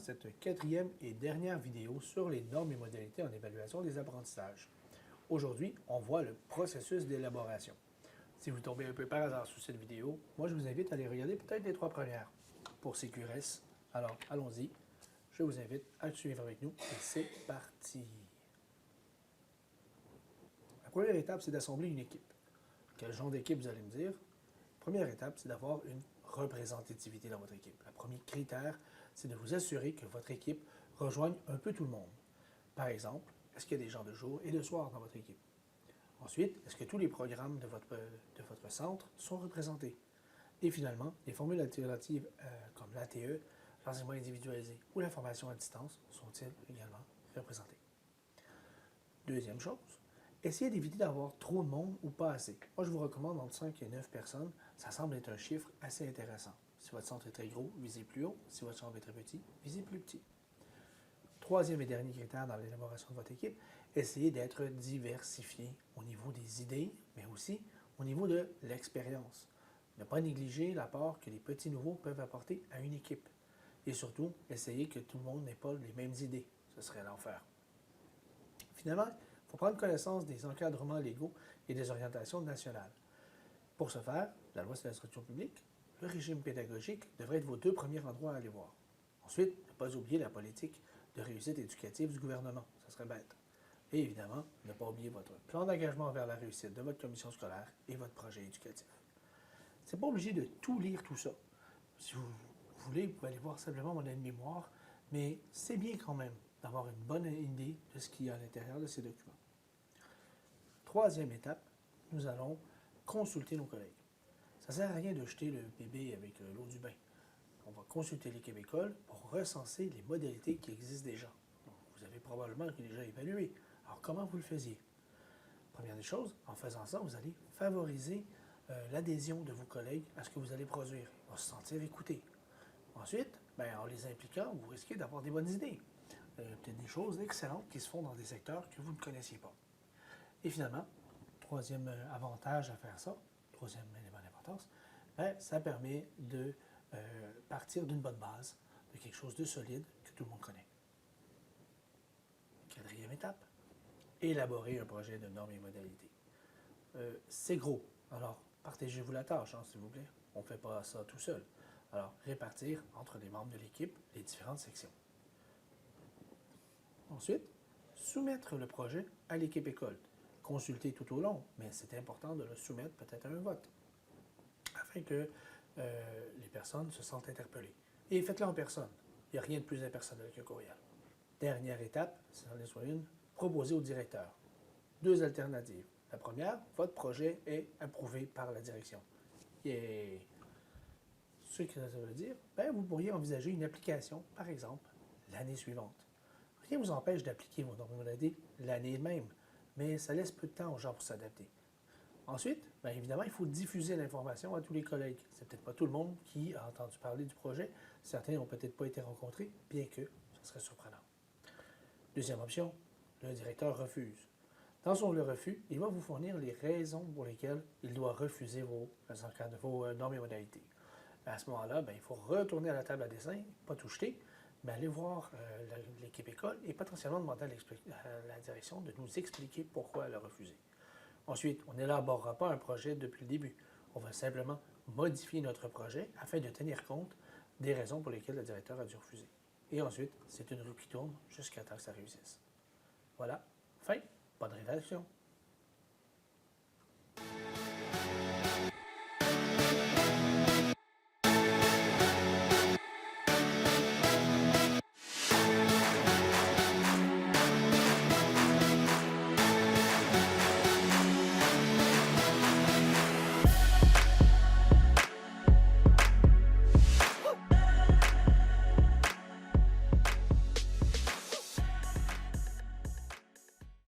cette quatrième et dernière vidéo sur les normes et modalités en évaluation des apprentissages. Aujourd'hui, on voit le processus d'élaboration. Si vous tombez un peu par hasard sur cette vidéo, moi je vous invite à aller regarder peut-être les 3 premières pour CQRS. Alors, allons-y. Je vous invite à suivre avec nous et c'est parti. La première étape, c'est d'assembler une équipe. Quel genre d'équipe vous allez me dire? Première étape, c'est d'avoir une représentativité dans votre équipe. Le premier critère, c'est de vous assurer que votre équipe rejoigne un peu tout le monde. Par exemple, est-ce qu'il y a des gens de jour et de soir dans votre équipe? Ensuite, est-ce que tous les programmes de votre centre sont représentés? Et finalement, les formules alternatives comme l'ATE, l'enseignement individualisé ou la formation à distance sont-ils également représentées? Deuxième chose, essayez d'éviter d'avoir trop de monde ou pas assez. Moi, je vous recommande entre 5 et 9 personnes. Ça semble être un chiffre assez intéressant. Si votre centre est très gros, visez plus haut. Si votre centre est très petit, visez plus petit. Troisième et dernier critère dans l'élaboration de votre équipe, essayez d'être diversifié au niveau des idées, mais aussi au niveau de l'expérience. Ne pas négliger l'apport que les petits nouveaux peuvent apporter à une équipe. Et surtout, essayez que tout le monde n'ait pas les mêmes idées. Ce serait l'enfer. Finalement, il faut prendre connaissance des encadrements légaux et des orientations nationales. Pour ce faire, la loi sur l'instruction publique, le régime pédagogique devrait être vos 2 premiers endroits à aller voir. Ensuite, ne pas oublier la politique de réussite éducative du gouvernement, ça serait bête. Et évidemment, ne pas oublier votre plan d'engagement vers la réussite de votre commission scolaire et votre projet éducatif. Ce n'est pas obligé de tout lire tout ça. Si vous voulez, vous pouvez aller voir simplement mon aide-mémoire, mais c'est bien quand même d'avoir une bonne idée de ce qu'il y a à l'intérieur de ces documents. Troisième étape, nous allons consulter nos collègues. Ça ne sert à rien de jeter le bébé avec l'eau du bain. On va consulter l'équipe école pour recenser les modalités qui existent déjà. Donc, vous avez probablement déjà évalué. Alors, comment vous le faisiez? Première des choses, en faisant ça, vous allez favoriser l'adhésion de vos collègues à ce que vous allez produire. Ils vont se sentir écoutés. Ensuite, en les impliquant, vous risquez d'avoir des bonnes idées. Peut-être des choses excellentes qui se font dans des secteurs que vous ne connaissiez pas. Et finalement, troisième avantage à faire ça, troisième élément d'importance, ça permet de partir d'une bonne base, de quelque chose de solide que tout le monde connaît. Quatrième étape, élaborer un projet de normes et modalités. C'est gros, alors partagez-vous la tâche, s'il vous plaît. On ne fait pas ça tout seul. Alors, répartir entre les membres de l'équipe les différentes sections. Ensuite, soumettre le projet à l'équipe école. Consulter tout au long, mais c'est important de le soumettre peut-être à un vote, afin que les personnes se sentent interpellées. Et faites-le en personne. Il n'y a rien de plus impersonnel qu'un courriel. Dernière étape, si c'en est soit une, proposer au directeur. 2 alternatives. La première, votre projet est approuvé par la direction. Et ce que ça veut dire, vous pourriez envisager une application, par exemple, l'année suivante. Rien ne vous empêche d'appliquer vos normes et modalités l'année même, mais ça laisse peu de temps aux gens pour s'adapter. Ensuite, évidemment, il faut diffuser l'information à tous les collègues. C'est peut-être pas tout le monde qui a entendu parler du projet. Certains n'ont peut-être pas été rencontrés, bien que ce serait surprenant. Deuxième option, le directeur refuse. Dans son refus, il va vous fournir les raisons pour lesquelles il doit refuser vos normes et modalités. À ce moment-là, il faut retourner à la table à dessin, pas tout jeter, mais aller voir l'équipe école et potentiellement demander à la direction de nous expliquer pourquoi elle a refusé. Ensuite, on n'élaborera pas un projet depuis le début. On va simplement modifier notre projet afin de tenir compte des raisons pour lesquelles le directeur a dû refuser. Et ensuite, c'est une roue qui tourne jusqu'à temps que ça réussisse. Voilà, fin, bonne rédaction.